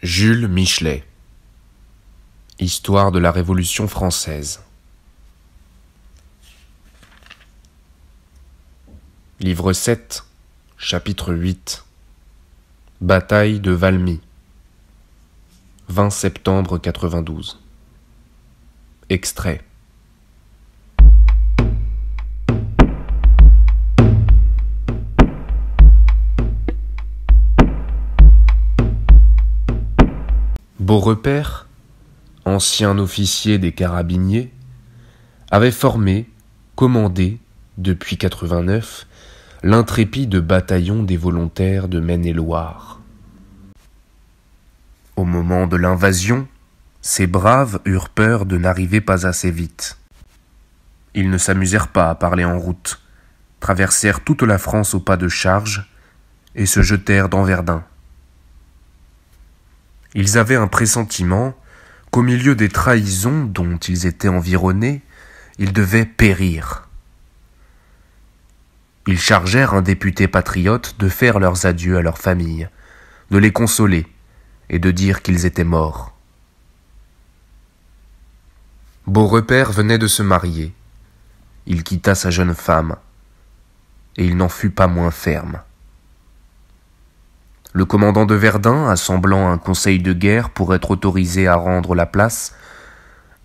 Jules Michelet. Histoire de la Révolution française. Livre 7, chapitre 8. Bataille de Valmy. 20 septembre 92. Extrait. Beaurepaire, ancien officier des carabiniers, avait formé, commandé, depuis 89, l'intrépide bataillon des volontaires de Maine-et-Loire. Au moment de l'invasion, ces braves eurent peur de n'arriver pas assez vite. Ils ne s'amusèrent pas à parler en route, traversèrent toute la France au pas de charge et se jetèrent dans Verdun. Ils avaient un pressentiment qu'au milieu des trahisons dont ils étaient environnés, ils devaient périr. Ils chargèrent un député patriote de faire leurs adieux à leurs familles, de les consoler et de dire qu'ils étaient morts. Beaurepaire venait de se marier. Il quitta sa jeune femme, et il n'en fut pas moins ferme. Le commandant de Verdun, assemblant un conseil de guerre pour être autorisé à rendre la place,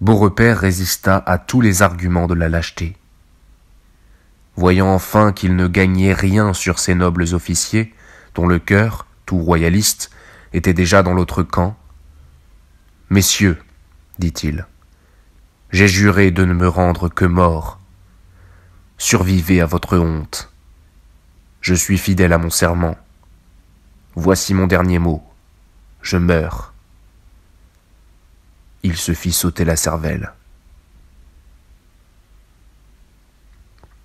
Beaurepaire résista à tous les arguments de la lâcheté. Voyant enfin qu'il ne gagnait rien sur ces nobles officiers, dont le cœur, tout royaliste, était déjà dans l'autre camp, « Messieurs, dit-il, j'ai juré de ne me rendre que mort. Survivez à votre honte. Je suis fidèle à mon serment. Voici mon dernier mot. Je meurs. » Il se fit sauter la cervelle.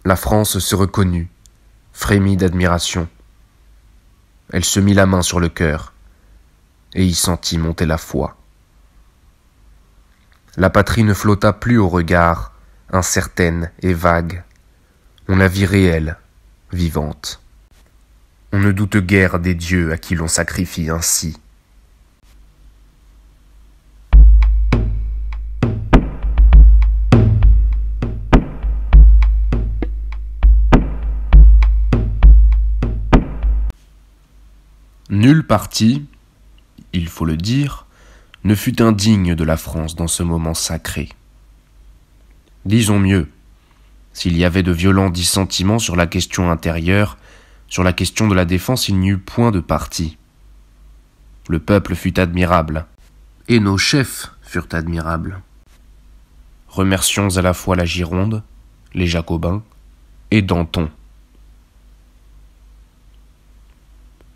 La France se reconnut, frémit d'admiration. Elle se mit la main sur le cœur et y sentit monter la foi. La patrie ne flotta plus au regard, incertaine et vague. On la vit réelle, vivante. On ne doute guère des dieux à qui l'on sacrifie ainsi. Nul parti, il faut le dire, ne fut indigne de la France dans ce moment sacré. Disons mieux, s'il y avait de violents dissentiments sur la question intérieure, sur la question de la défense, il n'y eut point de parti. Le peuple fut admirable, et nos chefs furent admirables. Remercions à la fois la Gironde, les Jacobins et Danton.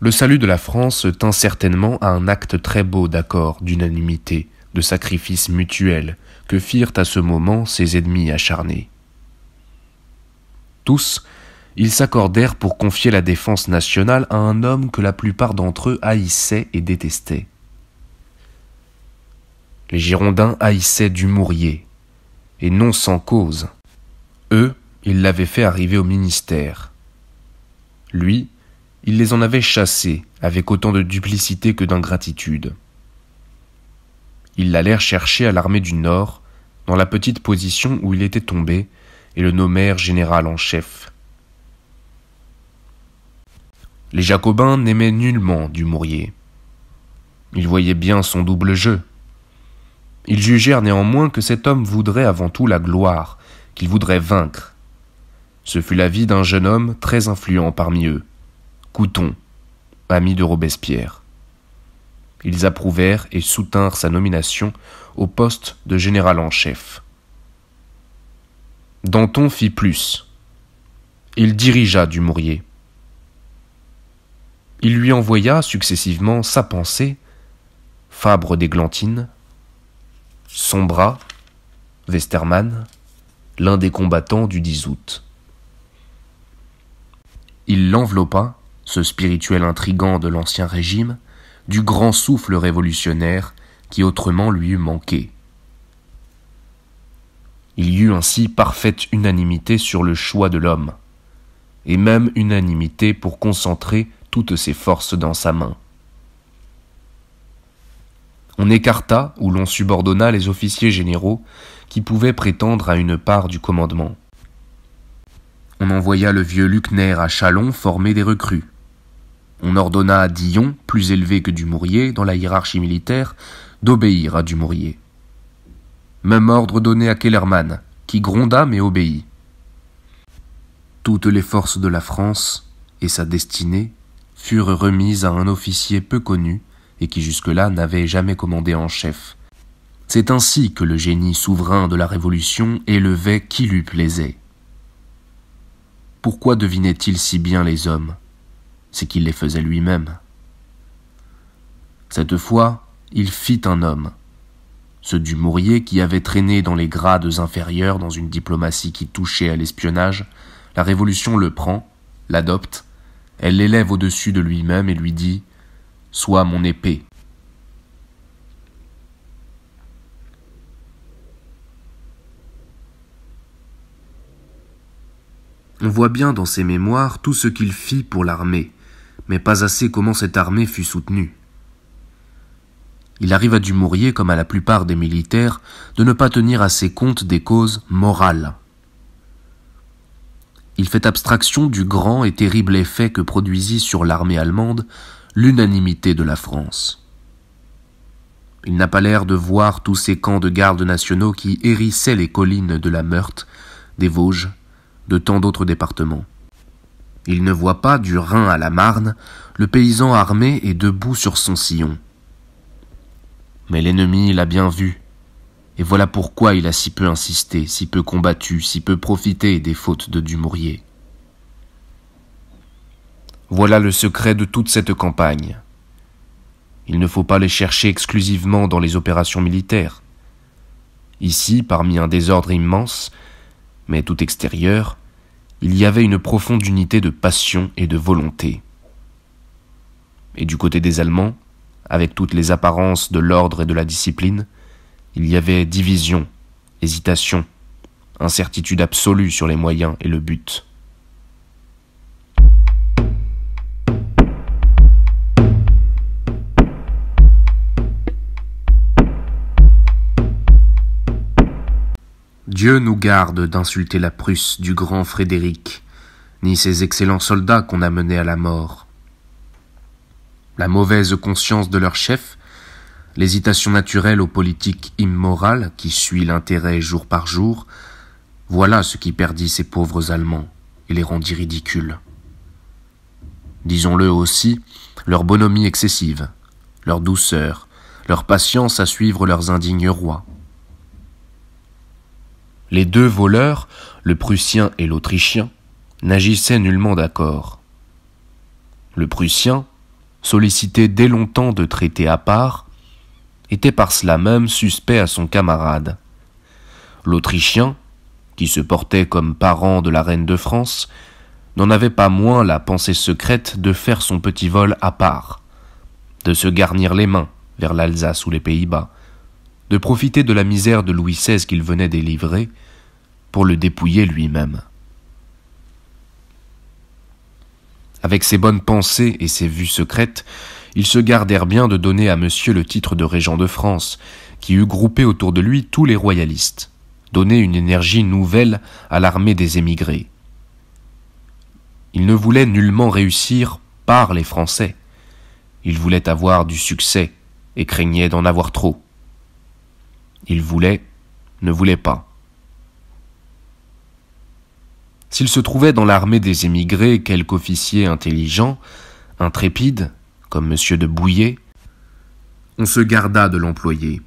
Le salut de la France tint certainement à un acte très beau d'accord, d'unanimité, de sacrifice mutuel, que firent à ce moment ses ennemis acharnés. Tous, ils s'accordèrent pour confier la défense nationale à un homme que la plupart d'entre eux haïssaient et détestaient. Les Girondins haïssaient Dumouriez, et non sans cause. Eux, ils l'avaient fait arriver au ministère. Lui, il les en avait chassés avec autant de duplicité que d'ingratitude. Ils l'allèrent chercher à l'armée du Nord, dans la petite position où il était tombé, et le nommèrent général en chef. Les Jacobins n'aimaient nullement Dumouriez. Ils voyaient bien son double jeu. Ils jugèrent néanmoins que cet homme voudrait avant tout la gloire, qu'il voudrait vaincre. Ce fut l'avis d'un jeune homme très influent parmi eux, Couthon, ami de Robespierre. Ils approuvèrent et soutinrent sa nomination au poste de général en chef. Danton fit plus. Il dirigea Dumouriez. Il lui envoya successivement sa pensée, Fabre d'Églantine, Sombras, Westermann, l'un des combattants du 10 août. Il l'enveloppa, ce spirituel intrigant de l'ancien régime, du grand souffle révolutionnaire qui autrement lui eût manqué. Il y eut ainsi parfaite unanimité sur le choix de l'homme, et même unanimité pour concentrer toutes ses forces dans sa main. On écarta ou l'on subordonna les officiers généraux qui pouvaient prétendre à une part du commandement. On envoya le vieux Luckner à Châlons former des recrues. On ordonna à Dillon, plus élevé que Dumouriez dans la hiérarchie militaire, d'obéir à Dumouriez. Même ordre donné à Kellermann, qui gronda mais obéit. Toutes les forces de la France et sa destinée furent remises à un officier peu connu et qui jusque-là n'avait jamais commandé en chef. C'est ainsi que le génie souverain de la Révolution élevait qui lui plaisait. Pourquoi devinait-il si bien les hommes? C'est qu'il les faisait lui-même. Cette fois, il fit un homme. Ce Dumouriez qui avait traîné dans les grades inférieurs dans une diplomatie qui touchait à l'espionnage, la Révolution le prend, l'adopte, elle l'élève au-dessus de lui-même et lui dit « Sois mon épée ». On voit bien dans ses mémoires tout ce qu'il fit pour l'armée, mais pas assez comment cette armée fut soutenue. Il arrive à Dumouriez, comme à la plupart des militaires, de ne pas tenir assez compte des causes morales. Il fait abstraction du grand et terrible effet que produisit sur l'armée allemande l'unanimité de la France. Il n'a pas l'air de voir tous ces camps de gardes nationaux qui hérissaient les collines de la Meurthe, des Vosges, de tant d'autres départements. Il ne voit pas, du Rhin à la Marne, le paysan armé et debout sur son sillon. Mais l'ennemi l'a bien vu, et voilà pourquoi il a si peu insisté, si peu combattu, si peu profité des fautes de Dumouriez. Voilà le secret de toute cette campagne. Il ne faut pas les chercher exclusivement dans les opérations militaires. Ici, parmi un désordre immense, mais tout extérieur, il y avait une profonde unité de passion et de volonté. Et du côté des Allemands, avec toutes les apparences de l'ordre et de la discipline, il y avait division, hésitation, incertitude absolue sur les moyens et le but. Dieu nous garde d'insulter la Prusse du grand Frédéric, ni ces excellents soldats qu'on a menés à la mort. La mauvaise conscience de leur chef, l'hésitation naturelle aux politiques immorales qui suit l'intérêt jour par jour, voilà ce qui perdit ces pauvres Allemands et les rendit ridicules. Disons-le aussi, leur bonhomie excessive, leur douceur, leur patience à suivre leurs indignes rois. Les deux voleurs, le Prussien et l'Autrichien, n'agissaient nullement d'accord. Le Prussien, sollicité dès longtemps de traiter à part, était par cela même suspect à son camarade. L'Autrichien, qui se portait comme parent de la reine de France, n'en avait pas moins la pensée secrète de faire son petit vol à part, de se garnir les mains vers l'Alsace ou les Pays-Bas, de profiter de la misère de Louis XVI qu'il venait délivrer pour le dépouiller lui-même. Avec ses bonnes pensées et ses vues secrètes, ils se gardèrent bien de donner à monsieur le titre de régent de France, qui eût groupé autour de lui tous les royalistes, donné une énergie nouvelle à l'armée des émigrés. Il ne voulait nullement réussir par les Français. Il voulait avoir du succès et craignait d'en avoir trop. Il voulait, ne voulait pas. S'il se trouvait dans l'armée des émigrés quelque officier intelligent, intrépide, comme M. de Bouillé, on se garda de l'employer.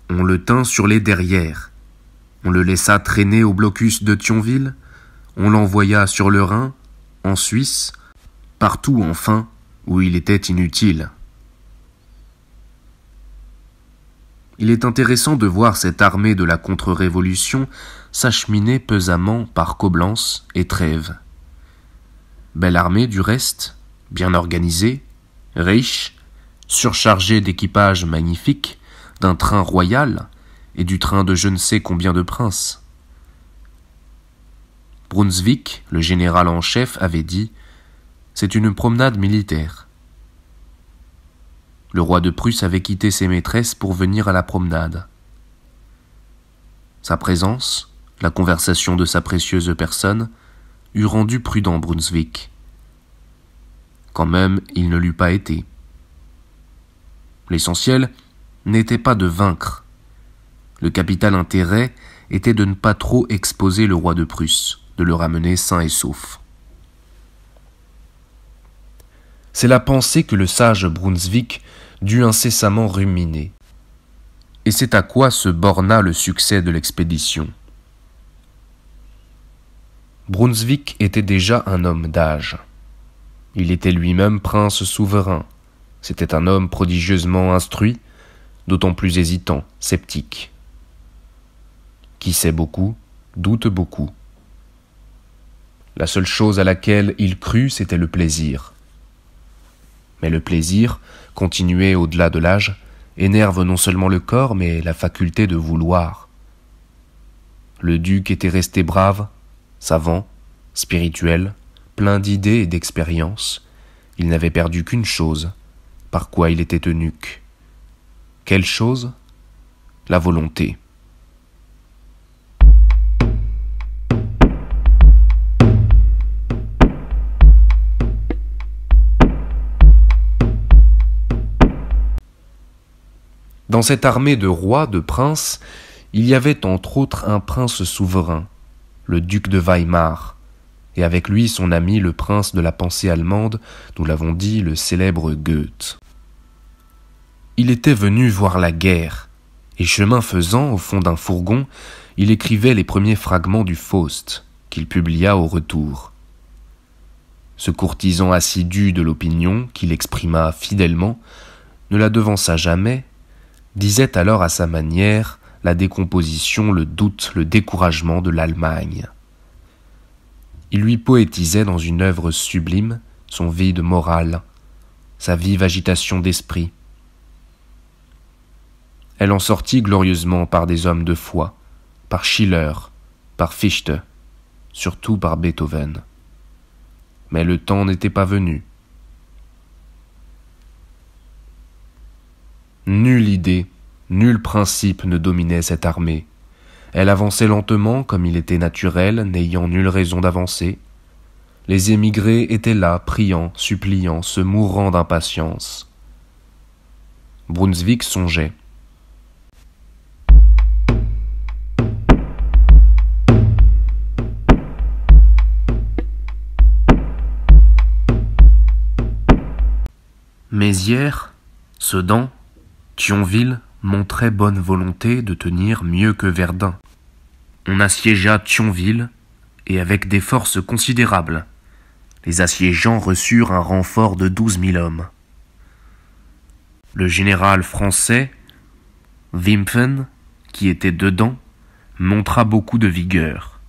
On le tint sur les derrières. On le laissa traîner au blocus de Thionville. On l'envoya sur le Rhin, en Suisse, partout enfin où il était inutile. Il est intéressant de voir cette armée de la contre-révolution s'acheminer pesamment par Coblence et Trèves. Belle armée du reste, bien organisée, riche, surchargée d'équipages magnifiques, d'un train royal et du train de je ne sais combien de princes. Brunswick, le général en chef, avait dit « C'est une promenade militaire ». Le roi de Prusse avait quitté ses maîtresses pour venir à la promenade. Sa présence, la conversation de sa précieuse personne, eût rendu prudent Brunswick. Quand même, il ne l'eût pas été. L'essentiel n'était pas de vaincre. Le capital intérêt était de ne pas trop exposer le roi de Prusse, de le ramener sain et sauf. C'est la pensée que le sage Brunswick dut incessamment ruminer. Et c'est à quoi se borna le succès de l'expédition. Brunswick était déjà un homme d'âge. Il était lui-même prince souverain. C'était un homme prodigieusement instruit, d'autant plus hésitant, sceptique. Qui sait beaucoup, doute beaucoup. La seule chose à laquelle il crut, c'était le plaisir. Mais le plaisir, continué au-delà de l'âge, énerve non seulement le corps, mais la faculté de vouloir. Le duc était resté brave, savant, spirituel, plein d'idées et d'expérience. Il n'avait perdu qu'une chose, par quoi il était eunuque. Quelle chose ? La volonté. Dans cette armée de rois, de princes, il y avait entre autres un prince souverain, le duc de Weimar, et avec lui son ami le prince de la pensée allemande, nous l'avons dit, le célèbre Goethe. Il était venu voir la guerre, et chemin faisant, au fond d'un fourgon, il écrivait les premiers fragments du Faust, qu'il publia au retour. Ce courtisan assidu de l'opinion, qu'il exprima fidèlement, ne la devança jamais, disait alors à sa manière la décomposition, le doute, le découragement de l'Allemagne. Il lui poétisait dans une œuvre sublime son vide moral, sa vive agitation d'esprit. Elle en sortit glorieusement par des hommes de foi, par Schiller, par Fichte, surtout par Beethoven. Mais le temps n'était pas venu. Nulle idée, nul principe ne dominait cette armée. Elle avançait lentement comme il était naturel, n'ayant nulle raison d'avancer. Les émigrés étaient là, priant, suppliant, se mourant d'impatience. Brunswick songeait. Mézières, Sedan, Thionville montraient bonne volonté de tenir mieux que Verdun. On assiégea Thionville, et avec des forces considérables. Les assiégeants reçurent un renfort de 12 000 hommes. Le général français, Wimpfen, qui était dedans, montra beaucoup de vigueur.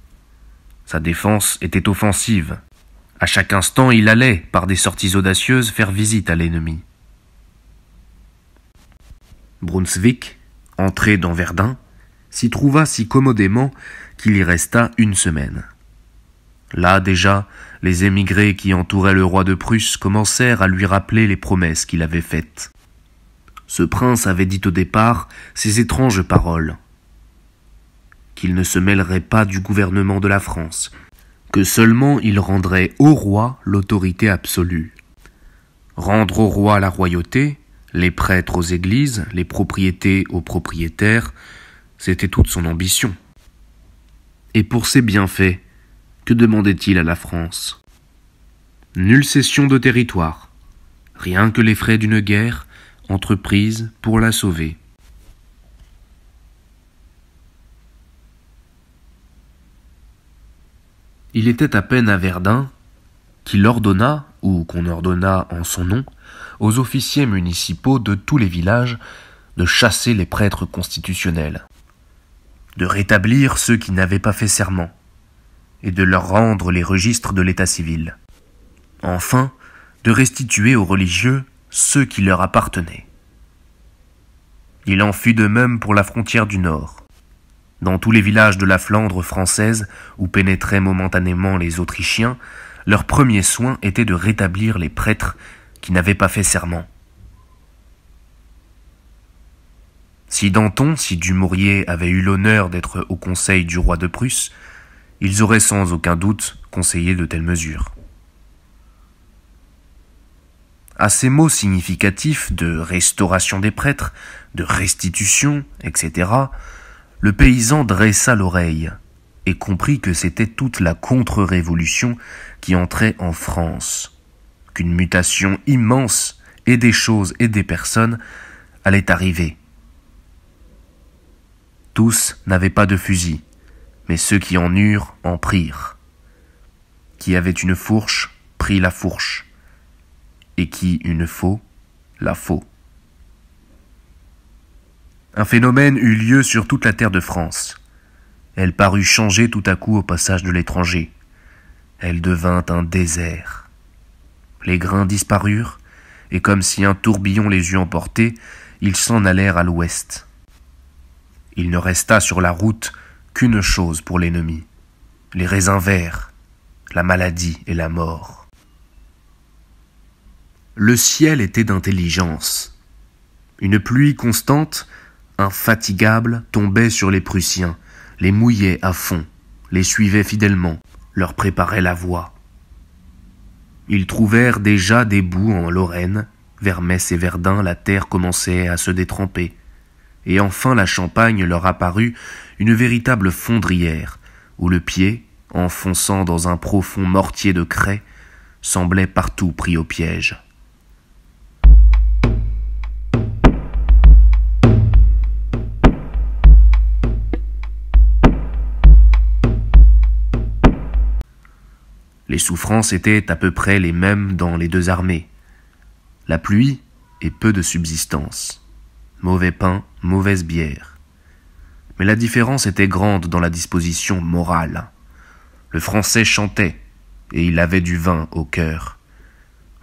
Sa défense était offensive. À chaque instant, il allait, par des sorties audacieuses, faire visite à l'ennemi. Brunswick, entré dans Verdun, s'y trouva si commodément qu'il y resta une semaine. Là, déjà, les émigrés qui entouraient le roi de Prusse commencèrent à lui rappeler les promesses qu'il avait faites. Ce prince avait dit au départ ces étranges paroles. Qu'il ne se mêlerait pas du gouvernement de la France, que seulement il rendrait au roi l'autorité absolue. Rendre au roi la royauté, les prêtres aux églises, les propriétés aux propriétaires, c'était toute son ambition. Et pour ces bienfaits, que demandait-il à la France ? Nulle cession de territoire, rien que les frais d'une guerre entreprise pour la sauver. Il était à peine à Verdun qu'il ordonna, ou qu'on ordonna en son nom, aux officiers municipaux de tous les villages de chasser les prêtres constitutionnels, de rétablir ceux qui n'avaient pas fait serment, et de leur rendre les registres de l'état civil. Enfin, de restituer aux religieux ceux qui leur appartenaient. Il en fut de même pour la frontière du Nord. Dans tous les villages de la Flandre française où pénétraient momentanément les Autrichiens, leur premier soin était de rétablir les prêtres qui n'avaient pas fait serment. Si Danton, si Dumouriez avaient eu l'honneur d'être au conseil du roi de Prusse, ils auraient sans aucun doute conseillé de telles mesures. À ces mots significatifs de restauration des prêtres, de restitution, etc., le paysan dressa l'oreille et comprit que c'était toute la contre-révolution qui entrait en France, qu'une mutation immense et des choses et des personnes allait arriver. Tous n'avaient pas de fusil, mais ceux qui en eurent en prirent. Qui avait une fourche prit la fourche, et qui une faux la faux. Un phénomène eut lieu sur toute la terre de France. Elle parut changer tout à coup au passage de l'étranger. Elle devint un désert. Les grains disparurent, et comme si un tourbillon les eût emportés, ils s'en allèrent à l'ouest. Il ne resta sur la route qu'une chose pour l'ennemi, les raisins verts, la maladie et la mort. Le ciel était d'intelligence. Une pluie constante, infatigable, tombait sur les Prussiens, les mouillait à fond, les suivait fidèlement, leur préparait la voie. Ils trouvèrent déjà des boues en Lorraine, vers Metz et Verdun, la terre commençait à se détremper. Et enfin la Champagne leur apparut une véritable fondrière, où le pied, enfonçant dans un profond mortier de craie, semblait partout pris au piège. Les souffrances étaient à peu près les mêmes dans les deux armées. La pluie et peu de subsistance. Mauvais pain, mauvaise bière. Mais la différence était grande dans la disposition morale. Le Français chantait, et il avait du vin au cœur.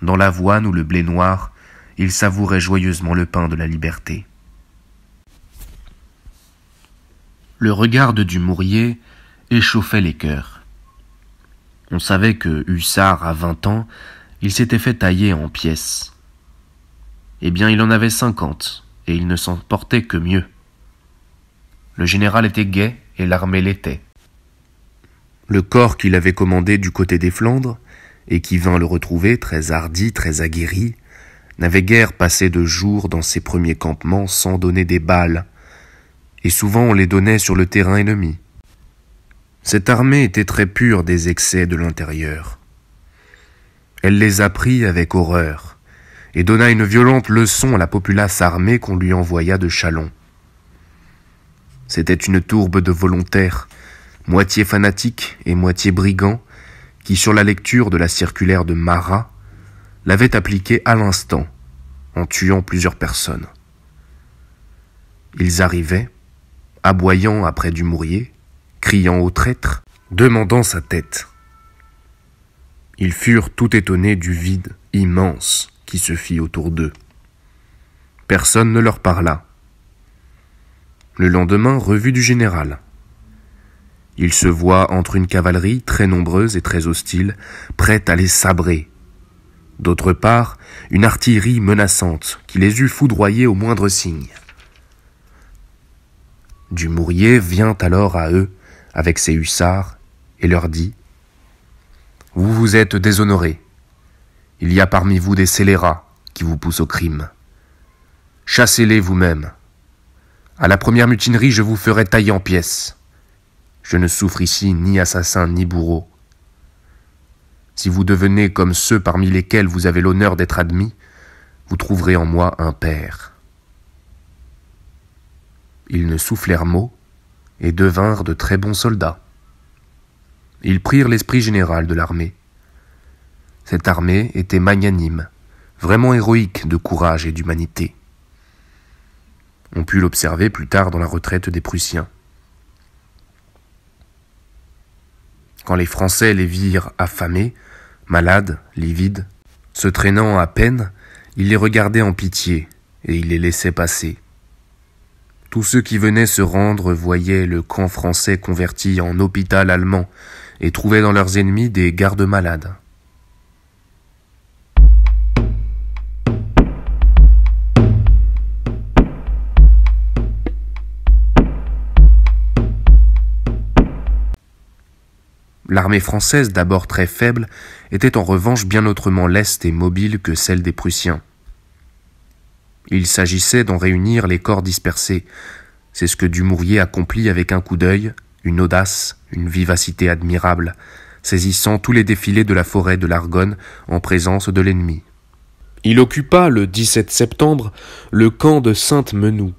Dans l'avoine ou le blé noir, il savourait joyeusement le pain de la liberté. Le regard de Dumouriez échauffait les cœurs. On savait que, hussard à 20 ans, il s'était fait tailler en pièces. Eh bien, il en avait 50, et il ne s'en portait que mieux. Le général était gai, et l'armée l'était. Le corps qu'il avait commandé du côté des Flandres, et qui vint le retrouver, très hardi, très aguerri, n'avait guère passé de jours dans ses premiers campements sans donner des balles, et souvent on les donnait sur le terrain ennemi. Cette armée était très pure des excès de l'intérieur. Elle les apprit avec horreur, et donna une violente leçon à la populace armée qu'on lui envoya de Châlons. C'était une tourbe de volontaires, moitié fanatiques et moitié brigands, qui, sur la lecture de la circulaire de Marat, l'avaient appliquée à l'instant, en tuant plusieurs personnes. Ils arrivaient, aboyant après Dumouriez, criant au traître, demandant sa tête. Ils furent tout étonnés du vide immense qui se fit autour d'eux. Personne ne leur parla. Le lendemain, revue du général. Il se voit entre une cavalerie très nombreuse et très hostile, prête à les sabrer. D'autre part, une artillerie menaçante qui les eût foudroyés au moindre signe. Dumouriez vient alors à eux avec ses hussards et leur dit « Vous vous êtes déshonorés. Il y a parmi vous des scélérats qui vous poussent au crime. Chassez-les vous-même. À la première mutinerie, je vous ferai tailler en pièces. Je ne souffre ici ni assassin ni bourreau. Si vous devenez comme ceux parmi lesquels vous avez l'honneur d'être admis, vous trouverez en moi un père. » Ils ne soufflèrent mot et devinrent de très bons soldats. Ils prirent l'esprit général de l'armée. Cette armée était magnanime, vraiment héroïque de courage et d'humanité. On put l'observer plus tard dans la retraite des Prussiens. Quand les Français les virent affamés, malades, livides, se traînant à peine, ils les regardaient en pitié et ils les laissaient passer. Tous ceux qui venaient se rendre voyaient le camp français converti en hôpital allemand et trouvaient dans leurs ennemis des gardes-malades. L'armée française, d'abord très faible, était en revanche bien autrement leste et mobile que celle des Prussiens. Il s'agissait d'en réunir les corps dispersés. C'est ce que Dumouriez accomplit avec un coup d'œil, une audace, une vivacité admirable, saisissant tous les défilés de la forêt de l'Argonne en présence de l'ennemi. Il occupa le 17 septembre le camp de Sainte-Menou,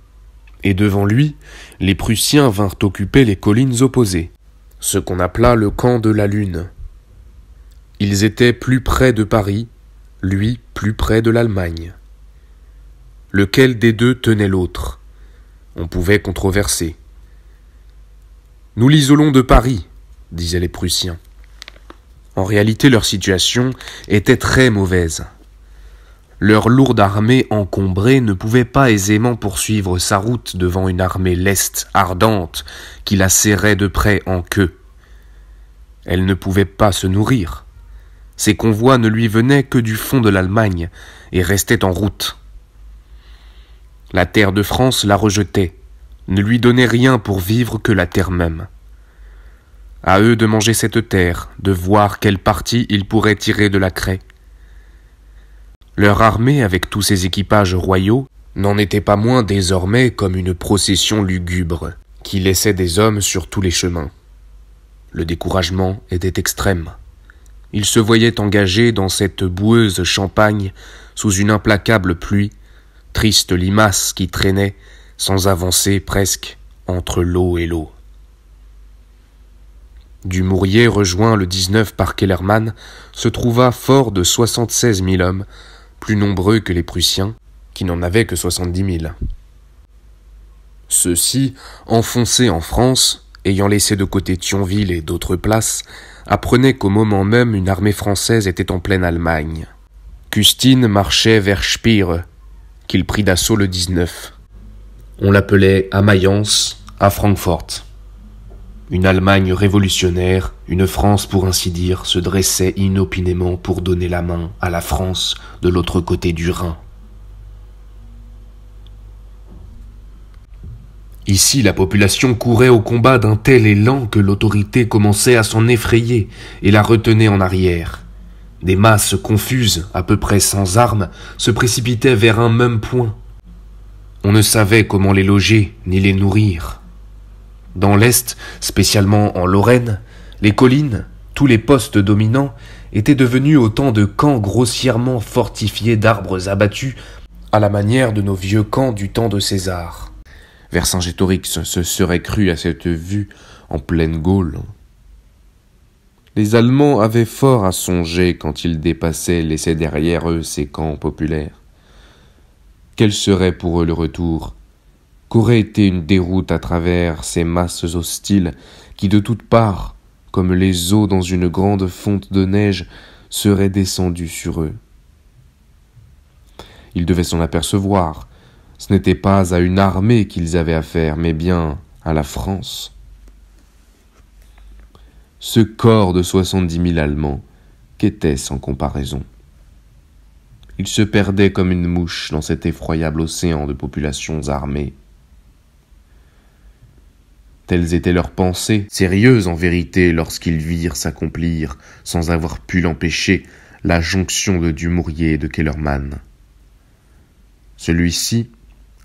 et devant lui, les Prussiens vinrent occuper les collines opposées, ce qu'on appela le camp de la Lune. Ils étaient plus près de Paris, lui plus près de l'Allemagne. Lequel des deux tenait l'autre? On pouvait controverser. « Nous l'isolons de Paris », disaient les Prussiens. En réalité, leur situation était très mauvaise. Leur lourde armée encombrée ne pouvait pas aisément poursuivre sa route devant une armée leste, ardente, qui la serrait de près en queue. Elle ne pouvait pas se nourrir. Ses convois ne lui venaient que du fond de l'Allemagne et restaient en route. La terre de France la rejetait, ne lui donnait rien pour vivre que la terre même. À eux de manger cette terre, de voir quel parti ils pourraient tirer de la craie. Leur armée, avec tous ses équipages royaux, n'en était pas moins désormais comme une procession lugubre, qui laissait des hommes sur tous les chemins. Le découragement était extrême. Ils se voyaient engagés dans cette boueuse Champagne, sous une implacable pluie, triste limace qui traînait, sans avancer presque, entre l'eau et l'eau. Dumouriez, rejoint le 19 par Kellermann, se trouva fort de 76 000 hommes, plus nombreux que les Prussiens, qui n'en avaient que 70 000. Ceux-ci, enfoncés en France, ayant laissé de côté Thionville et d'autres places, apprenaient qu'au moment même une armée française était en pleine Allemagne. Custine marchait vers Spire, qu'il prit d'assaut le 19. On l'appelait à Mayence, à Francfort. Une Allemagne révolutionnaire, une France pour ainsi dire, se dressait inopinément pour donner la main à la France de l'autre côté du Rhin. Ici, la population courait au combat d'un tel élan que l'autorité commençait à s'en effrayer et la retenait en arrière. Des masses confuses, à peu près sans armes, se précipitaient vers un même point. On ne savait comment les loger ni les nourrir. Dans l'Est, spécialement en Lorraine, les collines, tous les postes dominants, étaient devenus autant de camps grossièrement fortifiés d'arbres abattus, à la manière de nos vieux camps du temps de César. Vercingétorix se serait cru à cette vue en pleine Gaule. Les Allemands avaient fort à songer quand ils dépassaient, laissaient derrière eux ces camps populaires. Quel serait pour eux le retour ? Qu'aurait été une déroute à travers ces masses hostiles qui de toutes parts, comme les eaux dans une grande fonte de neige, seraient descendues sur eux. Ils devaient s'en apercevoir. Ce n'était pas à une armée qu'ils avaient affaire, mais bien à la France. Ce corps de 70 000 Allemands, qu'était-ce en comparaison ? Ils se perdaient comme une mouche dans cet effroyable océan de populations armées. Telles étaient leurs pensées, sérieuses en vérité lorsqu'ils virent s'accomplir, sans avoir pu l'empêcher, la jonction de Dumouriez et de Kellermann. Celui-ci,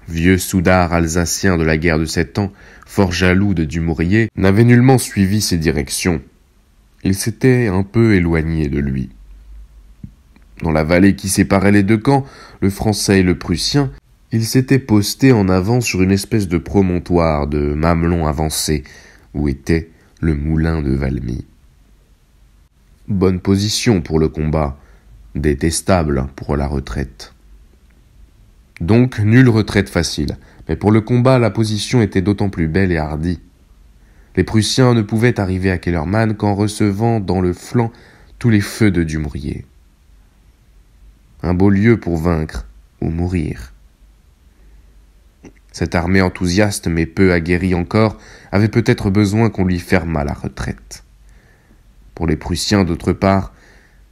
vieux soudard alsacien de la guerre de 7 ans, fort jaloux de Dumouriez, n'avait nullement suivi ses directions. Il s'était un peu éloigné de lui. Dans la vallée qui séparait les deux camps, le français et le prussien, il s'était posté en avant sur une espèce de promontoire de mamelons avancés, où était le moulin de Valmy. Bonne position pour le combat, détestable pour la retraite. Donc nulle retraite facile, mais pour le combat la position était d'autant plus belle et hardie. Les Prussiens ne pouvaient arriver à Kellermann qu'en recevant dans le flanc tous les feux de Dumouriez. Un beau lieu pour vaincre ou mourir. Cette armée enthousiaste mais peu aguerrie encore avait peut-être besoin qu'on lui fermât la retraite. Pour les Prussiens, d'autre part,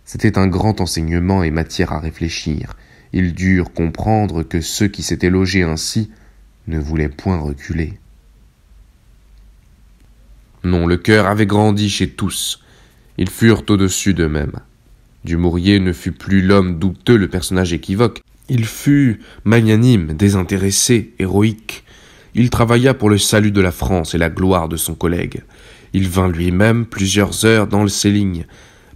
c'était un grand enseignement et matière à réfléchir. Ils durent comprendre que ceux qui s'étaient logés ainsi ne voulaient point reculer. Non, le cœur avait grandi chez tous, Ils furent au-dessus d'eux-mêmes. Dumouriez ne fut plus l'homme douteux, le personnage équivoque. Il fut magnanime, désintéressé, héroïque. Il travailla pour le salut de la France et la gloire de son collègue. Il vint lui-même plusieurs heures dans ses lignes,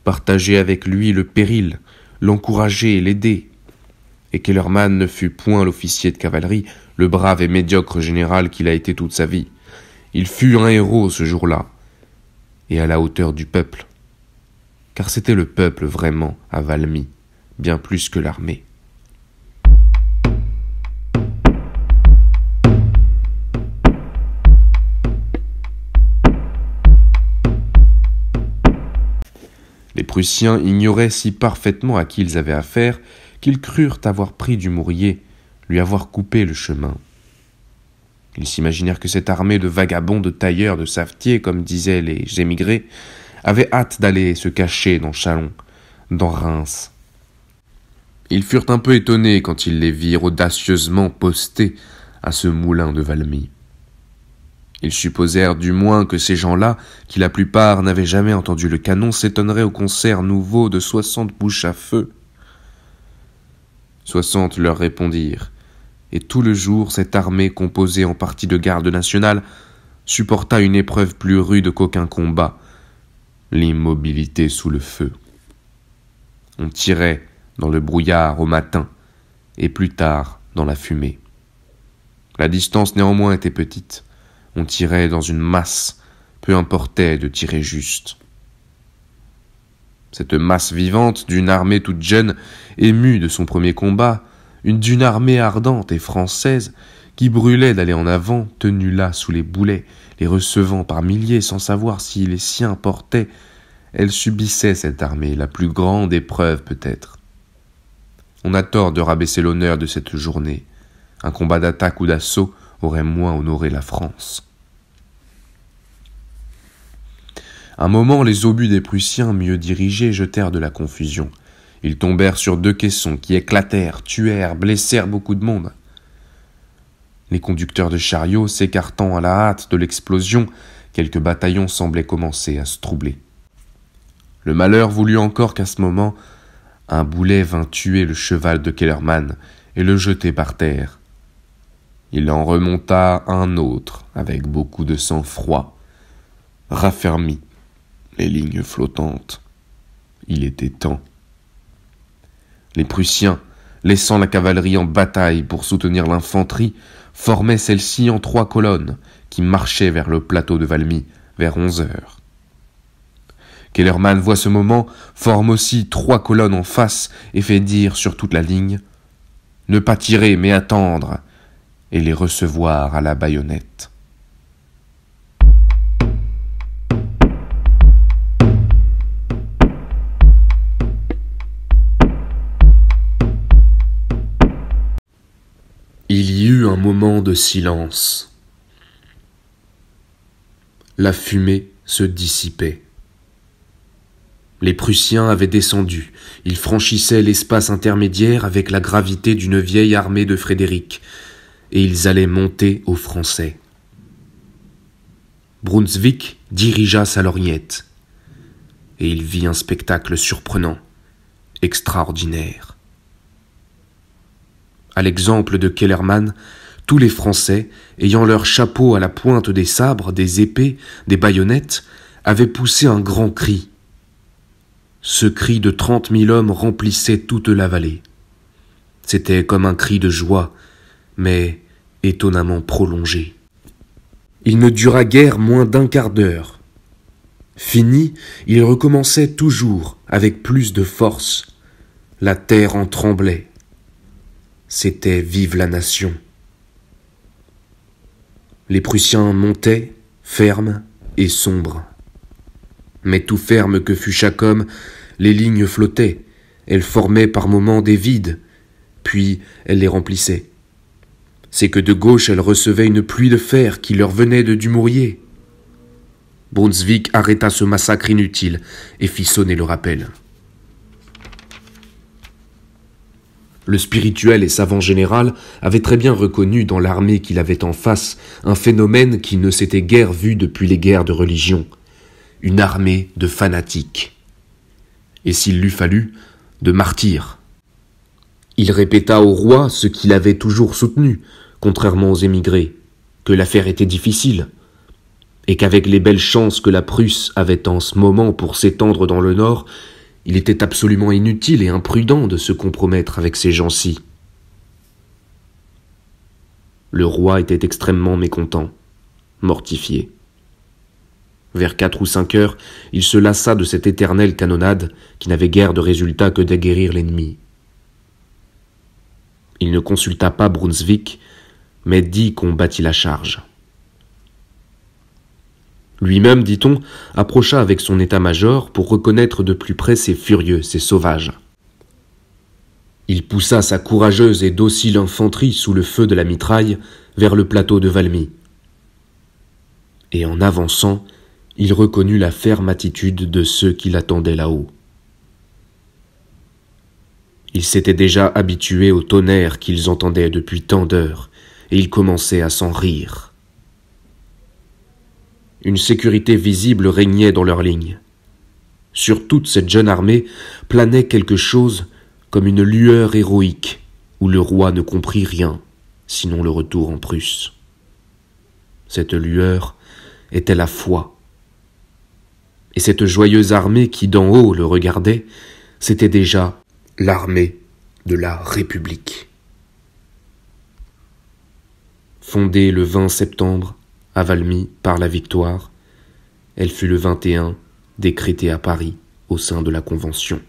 partager avec lui le péril, l'encourager et l'aider. Et Kellermann ne fut point l'officier de cavalerie, le brave et médiocre général qu'il a été toute sa vie. Il fut un héros ce jour-là, et à la hauteur du peuple. Car c'était le peuple vraiment à Valmy, bien plus que l'armée. Les Prussiens ignoraient si parfaitement à qui ils avaient affaire qu'ils crurent avoir pris Dumouriez, lui avoir coupé le chemin. Ils s'imaginèrent que cette armée de vagabonds, de tailleurs, de savetiers, comme disaient les émigrés, avait hâte d'aller se cacher dans Châlons, dans Reims. Ils furent un peu étonnés quand ils les virent audacieusement postés à ce moulin de Valmy. Ils supposèrent du moins que ces gens-là, qui la plupart n'avaient jamais entendu le canon, s'étonneraient au concert nouveau de 60 bouches à feu. 60 leur répondirent, et tout le jour cette armée composée en partie de garde nationale supporta une épreuve plus rude qu'aucun combat, l'immobilité sous le feu. On tirait dans le brouillard au matin, et plus tard dans la fumée. La distance néanmoins était petite. On tirait dans une masse, peu importait de tirer juste. Cette masse vivante d'une armée toute jeune, émue de son premier combat, d'une armée ardente et française qui brûlait d'aller en avant, tenue là sous les boulets, les recevant par milliers sans savoir si les siens portaient, elle subissait cette armée, la plus grande épreuve peut-être. On a tort de rabaisser l'honneur de cette journée. Un combat d'attaque ou d'assaut aurait moins honoré la France. Un moment, les obus des Prussiens, mieux dirigés, jetèrent de la confusion. Ils tombèrent sur 2 caissons qui éclatèrent, tuèrent, blessèrent beaucoup de monde. Les conducteurs de chariots s'écartant à la hâte de l'explosion, quelques bataillons semblaient commencer à se troubler. Le malheur voulut encore qu'à ce moment, un boulet vint tuer le cheval de Kellermann et le jeter par terre. Il en remonta un autre, avec beaucoup de sang-froid, raffermit les lignes flottantes. Il était temps. Les Prussiens, laissant la cavalerie en bataille pour soutenir l'infanterie, formaient celle-ci en 3 colonnes qui marchaient vers le plateau de Valmy vers 11 heures. Kellermann voit ce moment, forme aussi 3 colonnes en face et fait dire sur toute la ligne « Ne pas tirer, mais attendre !» et les recevoir à la baïonnette. Il y eut un moment de silence. La fumée se dissipait. Les Prussiens avaient descendu. Ils franchissaient l'espace intermédiaire avec la gravité d'une vieille armée de Frédéric, et ils allaient monter aux Français. Brunswick dirigea sa lorgnette, et il vit un spectacle surprenant, extraordinaire. À l'exemple de Kellermann, tous les Français, ayant leur chapeau à la pointe des sabres, des épées, des baïonnettes, avaient poussé un grand cri. Ce cri de 30 000 hommes remplissait toute la vallée. C'était comme un cri de joie, mais étonnamment prolongé. Il ne dura guère moins d'1 quart d'heure. Fini, il recommençait toujours avec plus de force. La terre en tremblait. C'était « Vive la nation ». Les Prussiens montaient, fermes et sombres. Mais tout ferme que fût chaque homme, les lignes flottaient. Elles formaient par moments des vides, puis elles les remplissaient. C'est que de gauche elles recevaient une pluie de fer qui leur venait de Dumouriez. Brunswick arrêta ce massacre inutile et fit sonner le rappel. Le spirituel et savant général avait très bien reconnu dans l'armée qu'il avait en face un phénomène qui ne s'était guère vu depuis les guerres de religion, une armée de fanatiques. et s'il l'eût fallu, de martyrs. Il répéta au roi ce qu'il avait toujours soutenu, contrairement aux émigrés, que l'affaire était difficile, et qu'avec les belles chances que la Prusse avait en ce moment pour s'étendre dans le nord, il était absolument inutile et imprudent de se compromettre avec ces gens-ci. Le roi était extrêmement mécontent, mortifié. Vers 4 ou 5 heures, il se lassa de cette éternelle canonnade qui n'avait guère de résultat que d'aguerrir l'ennemi. Il ne consulta pas Brunswick, mais dit qu'on battit la charge. Lui-même, dit-on, approcha avec son état-major pour reconnaître de plus près ces furieux, ces sauvages. Il poussa sa courageuse et docile infanterie sous le feu de la mitraille vers le plateau de Valmy. Et en avançant, il reconnut la ferme attitude de ceux qui l'attendaient là-haut. Ils s'étaient déjà habitués au tonnerre qu'ils entendaient depuis tant d'heures, et ils commençaient à s'en rire. Une sécurité visible régnait dans leurs lignes. Sur toute cette jeune armée planait quelque chose comme une lueur héroïque, où le roi ne comprit rien, sinon le retour en Prusse. Cette lueur était la foi. Et cette joyeuse armée qui d'en haut le regardait, c'était déjà l'armée de la République. Fondée le 20 septembre à Valmy par la victoire, elle fut le 21 décrétée à Paris au sein de la Convention.